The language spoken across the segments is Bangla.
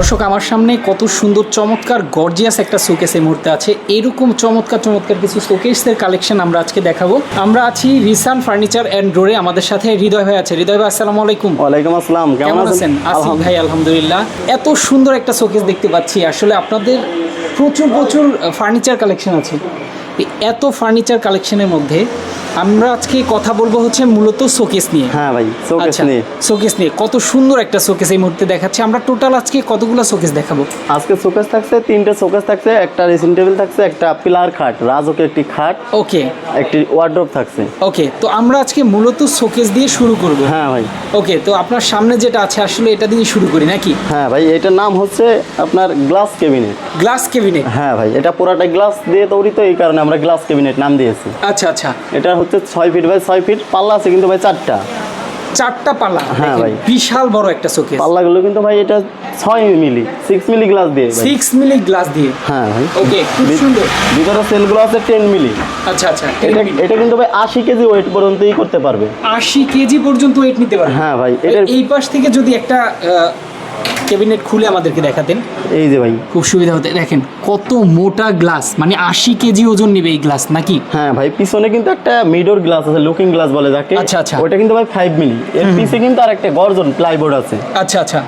দর্শক আমার সামনে কত সুন্দর চমৎকার গর্জিয়াস একটা শোকেস এই মুহূর্তে আছে। এরকম চমৎকার চমৎকার কিছু শোকেসের কালেকশন আমরা আজকে দেখাবো। আমরা আছি রিসান ফার্নিচার এন্ড ডোরে। আমাদের সাথে হৃদয় ভাই আছে। হৃদয় ভাই আসসালামু আলাইকুম। ওয়ালাইকুম আসসালাম। কেমন আছেন? আসিফ ভাই আলহামদুলিল্লাহ। এত সুন্দর একটা শোকেস দেখতে পাচ্ছি। আসলে আপনাদের প্রচুর প্রচুর ফার্নিচার কালেকশন আছে। এত ফার্নিচার কালেকশনের মধ্যে আমরা আজকে কথা বলবো হচ্ছে মূলত শোকেস নিয়ে। হ্যাঁ ভাই, শোকেস নিয়ে। শোকেস নিয়ে কত সুন্দর একটা শোকেস এই মুহূর্তে দেখাচ্ছি। আমরা টোটাল আজকে কতগুলো শোকেস দেখাবো? আজকে শোকেস থাকছে, তিনটে শোকেস থাকছে, একটা ড্রেসিং টেবিল থাকছে, একটা পিলার খাট, রাজকে একটি খাট, ওকে, একটি ওয়ার্ড্রপ থাকছে। ওকে, তো আমরা আজকে মূলত শোকেস দিয়ে শুরু করব। হ্যাঁ ভাই। ওকে, তো আপনার সামনে যেটা আছে আসলে এটা দিয়ে শুরু করি নাকি? হ্যাঁ ভাই, এটার নাম হচ্ছে আপনার গ্লাস ক্যাবিনেট। Glass cabinet? হ্যাঁ ভাই, এটা পুরাটা গ্লাস দিয়ে তৈরি, তো এই কারণে আমরা গ্লাস ক্যাবিনেট নাম দিয়েছি। আচ্ছা আচ্ছা। এটা হচ্ছে 6 ফিট বাই 6 ফিট, পাল্লা আছে কিন্তু ভাই চারটা পাল্লা। হ্যাঁ ভাই, বিশাল বড় একটা শোকেস। পাল্লাগুলো কিন্তু ভাই এটা 6 মিলি 6 মিলি গ্লাস দিয়ে। 6 মিলি গ্লাস দিয়ে? হ্যাঁ ভাই। ওকে, খুব সুন্দর। ভিতরে সেলগুলো আছে 10 মিলি। আচ্ছা আচ্ছা। এটা কিন্তু ভাই 80 কেজি ওয়েট পর্যন্তই করতে পারবে। 80 কেজি পর্যন্ত ওয়েট নিতে পারবে? হ্যাঁ ভাই। এই পাশ থেকে যদি একটা ক্যাবিনেট খুলে আমাদেরকে দেখাতেন। এই যে ভাই, খুব সুবিধা হতে। দেখেন কত মোটা গ্লাস, মানে 80 কেজি ওজন নেবে এই গ্লাস নাকি? হ্যাঁ ভাই, পিছনে কিন্তু একটা মিডর গ্লাস আছে, লুকিং গ্লাস বলে যাকে। আচ্ছা আচ্ছা। ওটা কিন্তু ভাই 5 মিলি। এর পিছে কিন্তু আরেকটা গর্জন প্লাইবোর্ড আছে। আচ্ছা আচ্ছা।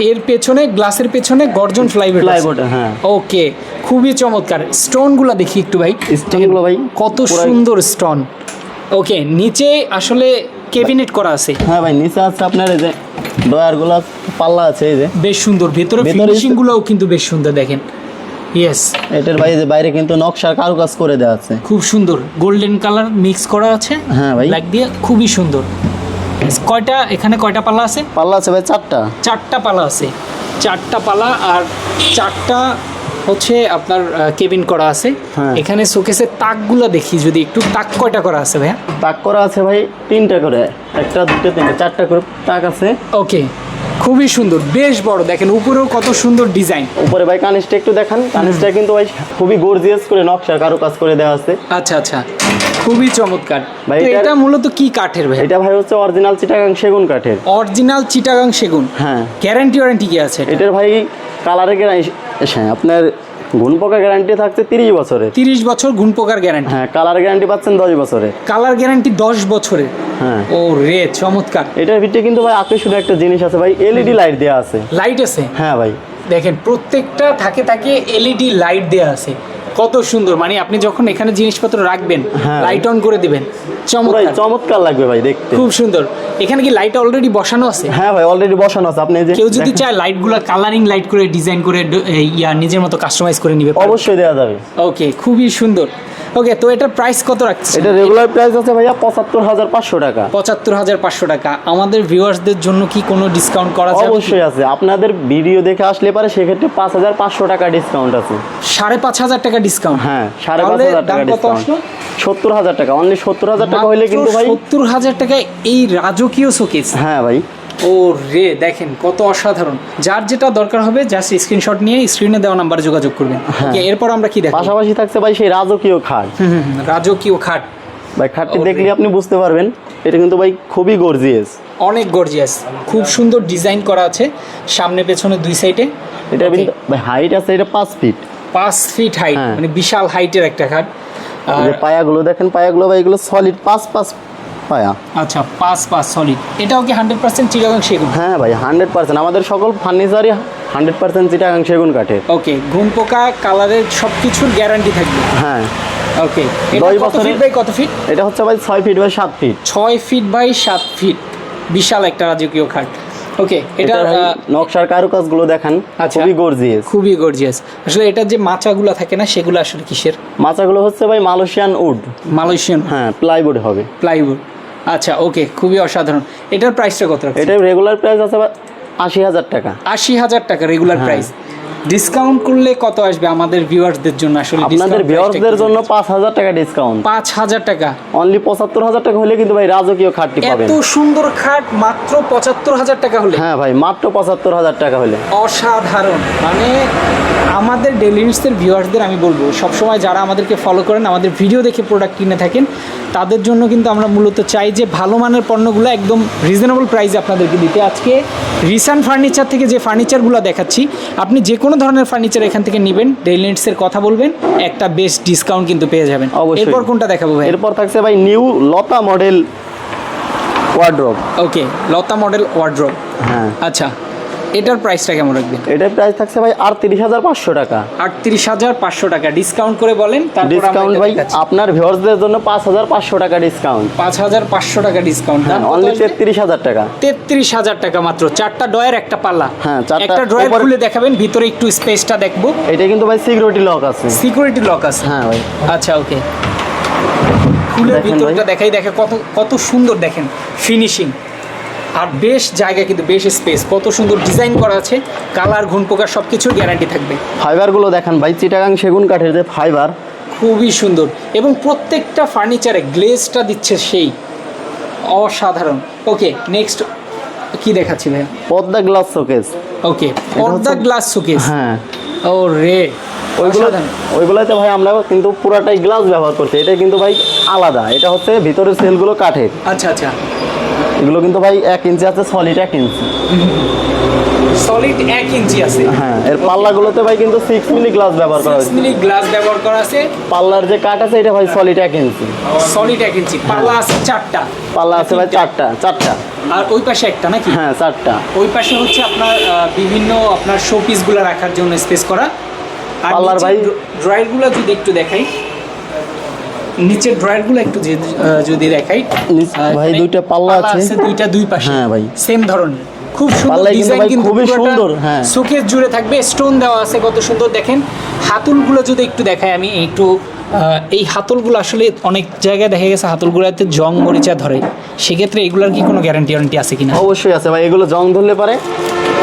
এর পেছনে, গ্লাসের পেছনে গর্জন প্লাইবোর্ড। হ্যাঁ। ওকে, খুবই চমৎকার। স্টোনগুলো দেখি একটু ভাই। স্টোনগুলো ভাই কত সুন্দর স্টোন। ওকে, নিচে আসলে ক্যাবিনেট করা আছে। হ্যাঁ ভাই, নিচে আছে আপনার এই যে ডয়ারগুলো, পাল্লা আছে এই যে, বেশ সুন্দর। ভেতরে ফিনিশিং গুলোও কিন্তু বেশ সুন্দর দেখেন। ইয়েস, এটার বাইরে কিন্তু নকশার কারুকাজ করে দেওয়া আছে, খুব সুন্দর। গোল্ডেন কালার মিক্স করা আছে। হ্যাঁ ভাই, ব্ল্যাক দিয়ে, খুবই সুন্দর। কয়টা এখানে কয়টা পাল্লা আছে? পাল্লা আছে ভাই চারটা পাল্লা আছে। 4টা পাল্লা আর 4টা হচ্ছে আপনার কেবিন করা আছে। এখানে শোকেসের তাকগুলো দেখি যদি একটু। তাক কয়টা করা আছে ভাইয়া? তাক করা আছে ভাই 3টা করে, 1টা 2টা 3টা 4টা করে তাক আছে। ওকে, খুবই সুন্দর, বেশ বড়। দেখেন উপরেও কত সুন্দর ডিজাইন। উপরে ভাই কানিসটা একটু দেখান। কানিসটা কিন্তু ভাই খুবই গর্জিয়াস করে নকশার কারুকাজ করে দেওয়া আছে। আচ্ছা আচ্ছা, খুবই চমৎকার। ভাই এটা মূলত কি কাঠের ভাই? এটা ভাই হচ্ছে অরিজিনাল চিটাগাং সেগুন কাঠের। অরিজিনাল চিটাগাং সেগুন? হ্যাঁ। ওয়ারেন্টি কি আছে এটার ভাই? কালারের গ্যারান্টি, আপনার গুণ পোকা গ্যারান্টি থাকছে 30 বছরের। 30 বছর গুণ পোকার গ্যারান্টি? হ্যাঁ। কালার গ্যারান্টি পাচ্ছেন 10 বছরের। কালার গ্যারান্টি 10 বছরের? হ্যাঁ। ও রে, চমৎকার। এটার ভিতরে কিন্তু ভাই আকর্ষণীয় একটা জিনিস আছে ভাই, এলইডি লাইট দেওয়া আছে। লাইট আছে? হ্যাঁ ভাই, দেখেন প্রত্যেকটা থাকে এলইডি লাইট দেওয়া আছে। কত সুন্দর, মানে আপনি যখন এখানে জিনিসপত্র রাখবেন লাইট অন করে দিবেন, চমৎকার লাগবে ভাই দেখতে। খুব সুন্দর। এখানে কি লাইট অলরেডি বসানো আছে? হ্যাঁ ভাই, অলরেডি বসানো আছে। আপনি যে কেউ যদি চায় লাইটগুলো কালারিং লাইট করে ডিজাইন করে নিজের মতো কাস্টমাইজ করে নিবে, অবশ্যই দেওয়া যাবে। ওকে, খুবই সুন্দর। ওকে, তো এটার প্রাইস কত রাখছে? এটা রেগুলার প্রাইস আছে ভাইয়া 75,500 টাকা। 75,500 টাকা। আমাদের ভিউয়ার্সদের জন্য কি কোনো ডিসকাউন্ট করা যাবে? অবশ্যই আছে। আপনাদের ভিডিও দেখে আসলে পারে সেক্ষেত্রে 5,500 টাকা ডিসকাউন্ট আছে। 5,500 টাকা ডিসকাউন্ট? হ্যাঁ, 5,500 টাকা ডিসকাউন্ট। 70,000 টাকা, অনলি 70,000 টাকা হইলে কিন্তু ভাই 70,000 টাকায় এই রাজকীয় শোকেস। হ্যাঁ ভাই। ও রে, দেখেন কত অসাধারণ। যার যেটা দরকার হবে জাস্ট স্ক্রিনশট নিয়ে স্ক্রিনে দেওয়া নাম্বারে যোগাযোগ করবেন। ওকে, এরপর আমরা কি দেখব? পাশাপাশি থাকছে ভাই সেই রাজকীয় খাট। রাজকীয় খাট। ভাই খাটটি দেখলে আপনি বুঝতে পারবেন এটা কিন্তু ভাই খুবই গর্জিয়াস, অনেক গর্জিয়াস। খুব সুন্দর ডিজাইন করা আছে সামনে পেছনে দুই সাইডে। এটা কিন্তু ভাই হাইট আছে, এটা 5 ফিট। 5 ফিট হাইট, মানে বিশাল হাইটের একটা খাট। আর পায়াগুলো দেখেন, পায়াগুলো ভাই এগুলো সলিড 5 পায়া। আচ্ছা, 5 সলিড। এটাও কি 100% চিটাগাং সেগুন? হ্যাঁ ভাই, 100%। আমাদের সকল ফার্নিচারই 100% চিটাগাং সেগুন কাঠের। ওকে, ঘুম পোকা কালারের সবকিছুর গ্যারান্টি থাকবে? হ্যাঁ। ওকে, এটা কত ফিট বাই কত ফিট? এটা হচ্ছে ভাই 6 feet by 7 feet. 6 feet by 7 feet, বিশাল একটা রাজকীয় খাট। ওকে, এটা নকশার কারুকাজগুলো দেখেন, খুবই গর্জিয়াস। খুবই গর্জিয়াস। আসলে এটা যে মাচাগুলো থাকে না, সেগুলো আসলে কিসের? মাচাগুলো হচ্ছে ভাই মালয়েশিয়ান উড। মালয়েশিয়ান? হ্যাঁ, প্লাইবোর্ড হবে। প্লাইবোর্ড। আচ্ছা, ওকে, খুবই অসাধারণ। এটার প্রাইসটা কত রাখছেন? এটা রেগুলার প্রাইস আছে 80,000 টাকা। 80,000 টাকা রেগুলার প্রাইস। ডিসকাউন্ট করলে কত আসবে আমাদের ভিউয়ারদের জন্য? আসলে আপনাদের ভিউয়ারদের জন্য 5,000 টাকা ডিসকাউন্ট। 5,000 টাকা? অনলি 75,000 টাকা হলে কিন্তু ভাই রাজকীয় খাটটি পাবেন। এত সুন্দর খাট মাত্র 75,000 টাকা হলে? হ্যাঁ ভাই, মাত্র 75,000 টাকা হলে। অসাধারণ। মানে আমাদের ডেইলি নিউজের ভিউয়ারদের আমি বলবো, সবসময় যারা আমাদেরকে ফলো করেন, আমাদের ভিডিও দেখে প্রোডাক্ট কিনে থাকেন, তাদের জন্য কিন্তু আমরা মূলত চাই যে ভালো মানের পণ্যগুলো একদম রিজনেবল প্রাইসে আপনাদেরকে দিতে। আজকে রিসান ফার্নিচার থেকে যে ফার্নিচারগুলো দেখাচ্ছি, আপনি যে কোনো ধরনের ফার্নিচার এখান থেকে নেবেন, ডেইলি নিডসের কথা বলবেন, একটা বেস্ট ডিসকাউন্ট কিন্তু পেয়ে যাবেন। অবশ্যই। এরপর কোনটা দেখাবো ভাই? এরপর থাকছে ভাই নিউ লতা মডেল ওয়ার্ড্রোব। ওকে, লতা মডেল ওয়ার্ড্রোব। হ্যাঁ, আচ্ছা, এটার প্রাইসটা কেমন রাখবেন? এটার প্রাইস থাকছে ভাই 38,500 টাকা। 38,500 টাকা ডিসকাউন্ট করে বলেন। তারপর ডিসকাউন্ট ভাই আপনার ভিউয়ার্সদের জন্য 5,500 টাকা ডিসকাউন্ট। 5,500 টাকা ডিসকাউন্ট। হ্যাঁ, অনলি 33,000 টাকা। 33,000 টাকা মাত্র। 4টা ড্রয়ার, একটা পাল্লা। হ্যাঁ, একটা ড্রয়ার খুলে দেখাবেন, ভিতরে একটু স্পেসটা দেখবো। এটা কিন্তু ভাই সিকিউরিটি লক আছে। সিকিউরিটি লক আছে? হ্যাঁ ভাই। আচ্ছা, ওকে, খুলে দেখেন ভিতরটা ভাই। দেখাই, দেখে কত কত সুন্দর দেখেন ফিনিশিং। আর বেশ জায়গা, কিন্তু বেশ স্পেস, কত সুন্দর ডিজাইন করা আছে, কালার ঘুণ পোকার সব কিছুর গ্যারান্টি থাকবে। ফাইবারগুলো দেখেন ভাই, চিটাগাং সেগুন কাঠের যে ফাইবার, খুবই সুন্দর। এবং প্রত্যেকটা ফার্নিচারে গ্লেজটা দিচ্ছে সেই অসাধারণ। ওকে, নেক্সট কি দেখাচ্ছি ভাই? পর্দা গ্লাস শোকেস। ওকে, পর্দা গ্লাস শোকেস। হ্যাঁ, ও রে, ওইগুলোতে ভাই আমরা কিন্তু পুরাটাই গ্লাস ব্যবহার করছি। এটা কিন্তু ভাই আলাদা, এটা হচ্ছে ভিতরের সেলগুলো কাঠের। আচ্ছা আচ্ছা, এগুলো কিন্তু ভাই 1 ইঞ্চি আছে, সলিড 1 ইঞ্চি। সলিড 1 ইঞ্চি আছে। হ্যাঁ, এর পাল্লাগুলোতে ভাই কিন্তু 6 মিলি গ্লাস ব্যবহার করা 6 হয়েছে। মিলি গ্লাস ব্যবহার করা আছে। পাল্লার যে কাঠ আছে এটা ভাই সলিড 1 ইঞ্চি। সলিড 1 ইঞ্চি। পাল্লা আছে 4টা। পাল্লা আছে ভাই 4টা। আর ওই পাশে একটা নাকি? হ্যাঁ, 4টা। ওই পাশে হচ্ছে আপনার বিভিন্ন আপনার শো পিসগুলো রাখার জন্য স্পেস করা। আর পাল্লার ভাই ড্রয়ারগুলো যদি একটু দেখাই, নিচের ড্রয়ারগুলো একটু যদি দেখাই, ভাই দুইটা পাল্লা আছে, দুইটা দুই পাশে। হ্যাঁ ভাই, সেম ধরনের, খুব সুন্দর পাল্লাই কিন্তু ডিজাইন, ভাই কিন্তু খুবই সুন্দর। হ্যাঁ, শোকেস জুড়ে থাকবে, স্টোন দেওয়া আছে, কত সুন্দর দেখেন। হাতলগুলো যদি একটু দেখাই আমি একটু, এই হাতলগুলো আসলে অনেক জায়গায় দেখা গেছে হাতলগুলোতে জং মরিচা ধরে, সেক্ষেত্রে এগুলোর কি কোনো গ্যারান্টি আছে কিনা? অবশ্যই আছে ভাই। এগুলো জং ধরলে পারে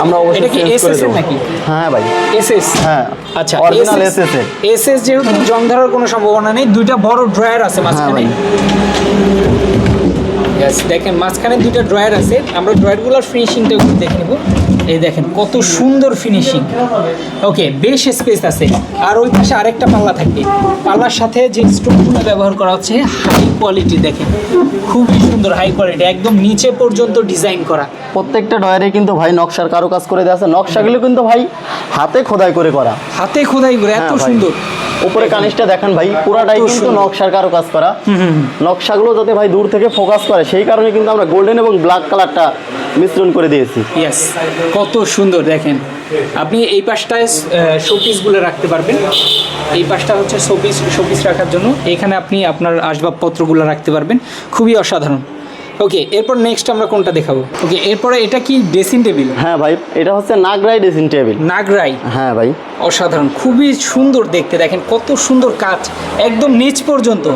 আমরা অবশ্যই এটা কি চেঞ্জ করে এসএস দেব নাকি? হ্যাঁ ভাই, এসএস। হ্যাঁ, আচ্ছা, অরিজিনাল এসএস এর। এসএস যেহেতু জং ধরার কোনো সম্ভাবনা নেই। দুইটা বড় ড্রয়ার আছে মাঝখানে। ভাই। Yes, দেখেন মাঝখানে দুইটা ড্রয়ার আছে। আমরা ড্রয়ারগুলোর ফিনিশিংটা একটু দেখে নেব। এই দেখেন কত সুন্দর ফিনিশিং। ওকে, বেশ স্পেস আছে। আর ওই পাশে আরেকটা পাল্লা থাকবে। পাল্লার সাথে যে স্টোনগুলো ব্যবহার করা হচ্ছে হাই কোয়ালিটি, দেখেন খুবই সুন্দর হাই কোয়ালিটি, একদম নিচে পর্যন্ত ডিজাইন করা। প্রত্যেকটা ডয়ারে কিন্তু ভাই নকশার কারুকাজ করে দেওয়া আছে। নকশাগুলো কিন্তু ভাই হাতে খোদাই করে করা, হাতে খোদাই করে, এত হ্যাঁ ভাই। সুন্দর। উপরে কানিসটা দেখেন ভাই, পুরাটাই কিন্তু নকশার কারুকাজ করা। নকশাগুলো যাতে ভাই দূর থেকে ফোকাস করে, সেই কারণে কিন্তু আমরা গোল্ডেন এবং ব্ল্যাক কালারটা মিশ্রণ করে দিয়েছি। ইয়েস, কত সুন্দর দেখেন। আপনি এই পাশটায় শোপিসগুলো রাখতে পারবেন। এই পাশটা হচ্ছে শোপিস রাখার জন্য। এখানে আপনি আপনার আসবাবপত্রগুলো রাখতে পারবেন, খুবই অসাধারণ। ওকে, এরপর নেক্সট আমরা কোনটা দেখাবো? ওকে, এরপরে এটা কি ড্রেসিং টেবিল? হ্যাঁ ভাই, এটা হচ্ছে নাগরাই ড্রেসিং টেবিল। নাগরাই? হ্যাঁ ভাই, অসাধারণ, খুবই সুন্দর দেখতে, দেখেন কত সুন্দর কাজ, একদম নিচ পর্যন্ত।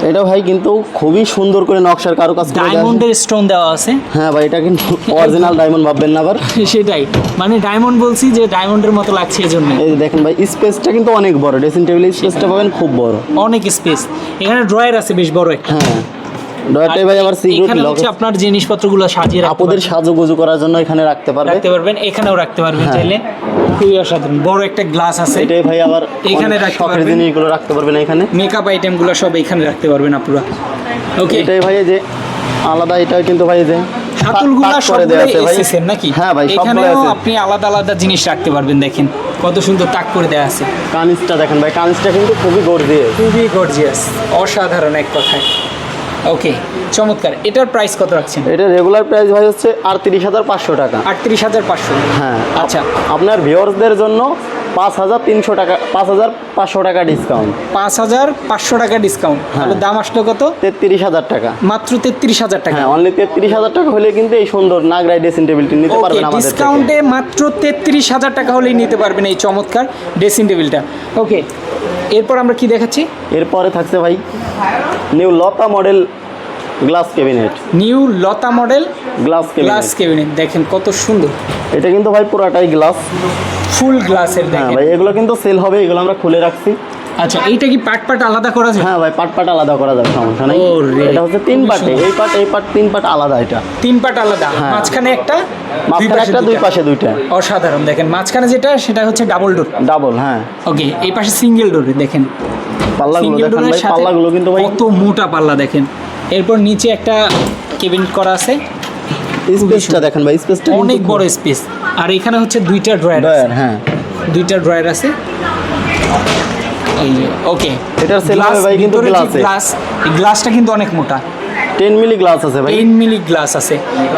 এটা ভাই কিন্তু খুবই সুন্দর করে নকশার কারুকাজ করে দেওয়া আছে। ডায়মন্ডের স্টোন দেওয়া আছে। হ্যাঁ ভাই, এটা কিন্তু অরিজিনাল ডায়মন্ড ভাববেন না আবার। সেটাই, মানে ডায়মন্ড বলছি যে ডায়মন্ডের মতো লাগছে এজন্য। এই যে দেখেন ভাই, স্পেসটা কিন্তু অনেক বড়। ড্রেসিং টেবিলের স্পেসটা পাবেন খুব বড়, অনেক স্পেস। এখানে ড্রয়ার আছে বেশ বড় একটা। হ্যাঁ, ডয়ারটাই ভাই আবার সিকিউরিটি এখানে লক। হচ্ছে আপনার জিনিসপত্রগুলো সাজিয়ে রাখতে আপুদের সাজুগুজু করার জন্য এখানে রাখতে পারবেন, এখানেও রাখতে পারবেন হ্যাঁ। চাইলে। খুবই অসাধারণ, বড় একটা গ্লাস আছে। এটাই ভাই আবার এখানে অনেক রাখতে শখের পারবেন। জিনিসগুলো রাখতে পারবেন এখানে। মেকআপ আইটেমগুলো সব এখানে রাখতে পারবেন আপনারা। ওকে, এটাই ভাই এই যে আলাদা, এটা কিন্তু ভাই এই যে হাতলগুলো পাট করে দেয়া আছে ভাই। এসএস এর নাকি? হ্যাঁ ভাই, সবগুলো এখানেও আছে। আপনি আলাদা আলাদা জিনিস রাখতে পারবেন, দেখেন কত সুন্দর তাক করে দেয়া আছে। কানিসটা দেখেন ভাই, কানিসটা কিন্তু খুবই গর্জিয়াস, খুবই গর্জিয়াস, অসাধারণ এক কথায়। ওকে, চমৎকার। এটার প্রাইস কত রাখছেন? এটা রেগুলার প্রাইস ভাই হচ্ছে 38,500 টাকা। 38,500? হ্যাঁ, আচ্ছা। আপনার ভিউয়ার্সদের জন্য 5,300 টাকা, 5,500 টাকা ডিসকাউন্ট। 5,500 টাকা ডিসকাউন্ট। তাহলে দাম আসলো কত? 33,000 টাকা। মাত্র 33,000 টাকা। হ্যাঁ, অনলি 33,000 টাকা হলে কিন্তু এই সুন্দর নাগরাই ড্রেসিং টেবিলটি নিতে পারবেন আমাদের থেকে। ডিসকাউন্টে মাত্র 33,000 টাকা হলেই নিতে পারবেন এই চমৎকার ড্রেসিং টেবিলটা। ওকে, এরপর আমরা কি দেখাচ্ছি? এরপরে থাকছে ভাই নিউ লতা মডেল গ্লাস ক্যাবিনেট। নিউ লতা মডেল গ্লাস গ্লাস ক্যাবিনেট, দেখেন কত সুন্দর। এটা কিন্তু ভাই পুরাটাই গ্লাস, ফুল গ্লাসের, হ্যাঁ দেখেন ভাই। এগুলো কিন্তু সেল হবে, এগুলো আমরা খুলে রাখছি। আচ্ছা, এইটা কি পার্ট পার্ট আলাদা করা যায়? হ্যাঁ ভাই, পার্ট আলাদা করা যাবে, সমস্যা নেই। ওরে, এটা হচ্ছে 3 খুবই পার্টে, সুন্দর। এই পার্ট 3 পার্ট আলাদা। এটা 3 পার্ট আলাদা, হ্যাঁ। মাঝখানে একটা, মাঝখানে একটা, দুই পাশে দুইটা। অসাধারণ। দেখেন মাঝখানে যেটা, সেটা হচ্ছে ডাবল ডোর। ডাবল, হ্যাঁ। ওকে, এই পাশে সিঙ্গেল ডোর। দেখেন পাল্লাগুলো সিঙ্গেল দেখেন ডোরের ভাই, সাথে পাল্লাগুলো কিন্তু ভাই কত মোটা পাল্লা দেখেন। এরপর নিচে একটা কেবিন করা আছে, স্পেসটা দেখেন ভাই, স্পেসটা অনেক বড় স্পেস। আর এখানে হচ্ছে দুইটা ড্রয়ার, হ্যাঁ, দুইটা ড্রয়ার আছে। এই যে ওকে, এটার সেল হবে ভাই কিন্তু গ্লাসে। গ্লাস, এই গ্লাসটা কিন্তু অনেক মোটা, 10 মিলি গ্লাস আছে ভাই। 10 মিলি গ্লাস আছে।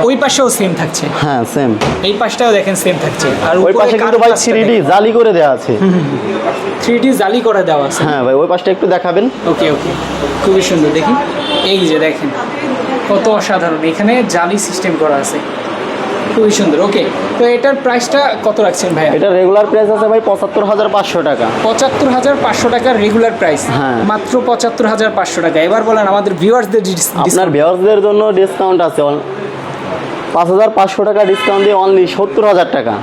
ওই পাশেও সেম থাকছে, হ্যাঁ সেম। এই পাশটাও দেখেন সেম থাকছে। আর ওই উপরে পাশে কিন্তু ভাই কারুকাজটা 3D দেখেন। জালি করে দেওয়া আছে। 3D জালি করে দেওয়া আছে। হ্যাঁ ভাই, ওই পাশটা একটু দেখাবেন। ওকে ওকে, খুবই সুন্দর। দেখি, এই যে দেখেন কত অসাধারণ, এখানে জালি সিস্টেম করা আছে, খুবই সুন্দর। ওকে, তো এটার প্রাইসটা কত রাখছেন ভাইয়া? এটা রেগুলার প্রাইস আছে ভাই ৭৫,৫০০ টাকা। ৭৫,৫০০ টাকার রেগুলার প্রাইস, হ্যাঁ। মাত্র ৭৫,৫০০ টাকা। এবার বলেন আমাদের ভিউয়ার্সদের আপনার ভিউয়ার্সদের জন্য ডিসকাউন্ট আছে ৫,৫০০ টাকা ডিসকাউন্ট দিয়ে অনলি ৭০,০০০ টাকা।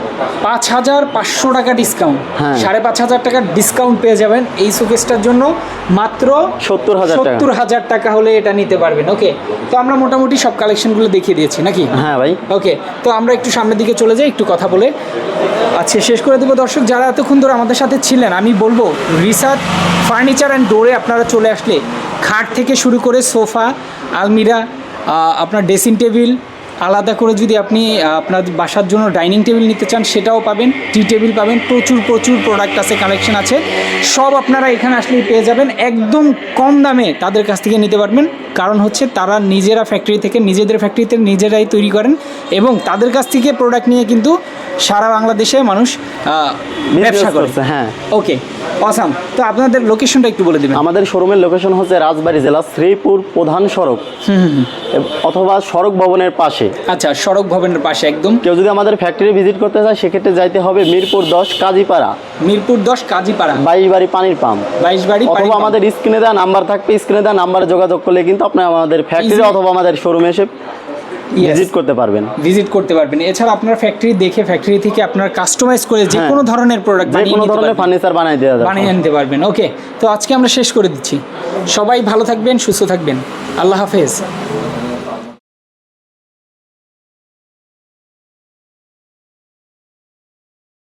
৫,৫০০ টাকা ডিসকাউন্ট, হ্যাঁ। ৫,৫০০ টাকার ডিসকাউন্ট পেয়ে যাবেন এই শোকেসটার জন্য মাত্র ৭০,০০০ টাকা। ৭০,০০০ টাকা হলে এটা নিতে পারবেন। ওকে, তো আমরা মোটামুটি সব কালেকশনগুলো দেখিয়ে দিয়েছি নাকি? হ্যাঁ ভাই। ওকে, তো আমরা একটু সামনের দিকে চলে যাই, একটু কথা বলে আচ্ছা শেষ করে দেবো। দর্শক যারা এতক্ষণ ধরে আমাদের সাথে ছিলেন, আমি বলবো রিসার্চ ফার্নিচার অ্যান্ড ডোরে আপনারা চলে আসলে খাট থেকে শুরু করে সোফা, আলমিরা, আপনার ড্রেসিং টেবিল, আলাদা করে যদি আপনি আপনার বাসার জন্য ডাইনিং টেবিল নিতে চান সেটাও পাবেন, টি টেবিল পাবেন, প্রচুর প্রোডাক্ট আছে, কালেকশন আছে, সব আপনারা এখানে আসলেই পেয়ে যাবেন। একদম কম দামে তাদের কাছ থেকে নিতে পারবেন, কারণ হচ্ছে তারা নিজেরা ফ্যাক্টরি থেকে, নিজেদের ফ্যাক্টরিতে নিজেরাই তৈরি করেন এবং তাদের কাছ থেকে প্রোডাক্ট নিয়ে কিন্তু সারা বাংলাদেশে মানুষ ব্যবসা করে। হ্যাঁ, ওকে, অসাম। তো আপনাদের লোকেশনটা একটু বলে দেবেন। আমাদের শোরুমের লোকেশন হচ্ছে রাজবাড়ী জেলা শ্রীপুর প্রধান সড়ক অথবা সড়ক ভবনের পাশে। আচ্ছা, সড়ক ভবনের পাশে একদম। কেউ যদি আমাদের ফ্যাক্টরি ভিজিট করতে চায় সেক্ষেত্রে যাইতে হবে মিরপুর 10 কাজীপাড়া, মিরপুর 10 কাজীপাড়া, 22 বাড়ি পানির পাম্প, 22 বাড়ি। অথবা আমাদের স্ক্রিনে দেওয়া নাম্বার থাকবে, স্ক্রিনে দেওয়া নাম্বারে যোগাযোগ করলে কিন্তু আপনি আমাদের ফ্যাক্টরি অথবা আমাদের শোরুমে এসে ভিজিট করতে পারবেন। এছাড়া আপনার ফ্যাক্টরি দেখে, ফ্যাক্টরি থেকে আপনার কাস্টমাইজ করে যে কোনো ধরনের প্রোডাক্ট যে কোনো ধরনের ফার্নিচার বানিয়ে নিতে পারবেন। ওকে, তো আজকে আমরা শেষ করে দিচ্ছি। সবাই ভালো থাকবেন, সুস্থ থাকবেন। আল্লাহ হাফেজ।